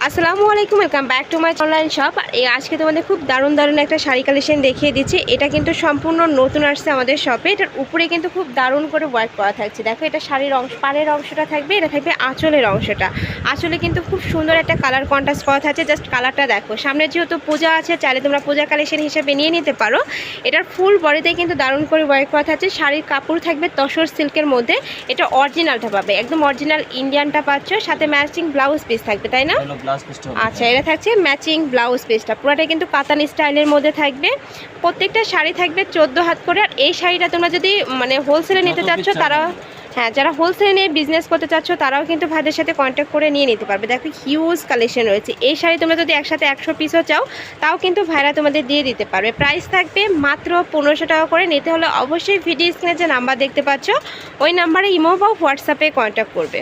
আসসালামু আলাইকুম, welcome back to my online shop. আজকে তোমাদের খুব দারুণ দারুণ একটা শাড়ি কালেকশন দেখিয়ে দিচ্ছি। এটা কিন্তু সম্পূর্ণ নতুন আসছে আমাদের শপে। এটার উপরে কিন্তু খুব দারুণ করে ওয়ার্ক করা থাকছে। দেখো, এটা শাড়ির অংশ, পাড়ের অংশটা থাকবে, এটা থাকবে আঁচলের অংশটা। আঁচলে কিন্তু খুব সুন্দর একটা কালার কন্ট্রাস্ট করা থাকছে। জাস্ট কালারটা দেখো। সামনে যেহেতু পূজা আছে, চাইলে তোমরা পূজা কালেকশন হিসেবে নিয়ে নিতে পারো। এটার ফুল বডিতে কিন্তু দারুণ করে ওয়ার্ক করা থাকছে। শাড়ির কাপড় থাকবে তসর সিল্কের মধ্যে। এটা অরিজিনালটা পাবে, একদম অরিজিনাল ইন্ডিয়ানটা পাচ্ছ। সাথে ম্যাচিং ব্লাউজ পিস থাকবে, তাই না? আচ্ছা, এটা থাকছে ম্যাচিং ব্লাউজ পিসটা। পুরোটা কিন্তু কাতান স্টাইলের মধ্যে থাকবে। প্রত্যেকটা শাড়ি থাকবে 14 হাত করে। আর এই শাড়িটা তোমরা যদি হোলসেলে নিতে চাচ্ছ, তারা যারা হোলসেলে নিয়ে বিজনেস করতে চাচ্ছ তারাও কিন্তু ভাইদের সাথে কন্ট্যাক্ট করে নিয়ে নিতে পারবে। দেখো, হিউজ কালেকশন রয়েছে। এই শাড়ি তোমরা যদি একসাথে 100 পিসও চাও, তাও কিন্তু ভাইরা তোমাদের দিয়ে দিতে পারবে। প্রাইস থাকবে মাত্র 1500 টাকা করে। নিতে হলে অবশ্যই ভিডিও স্ক্রিনে যে নাম্বার দেখতে পাচ্ছ, ওই নাম্বারে ইমো বা হোয়াটসঅ্যাপে কন্ট্যাক্ট করবে।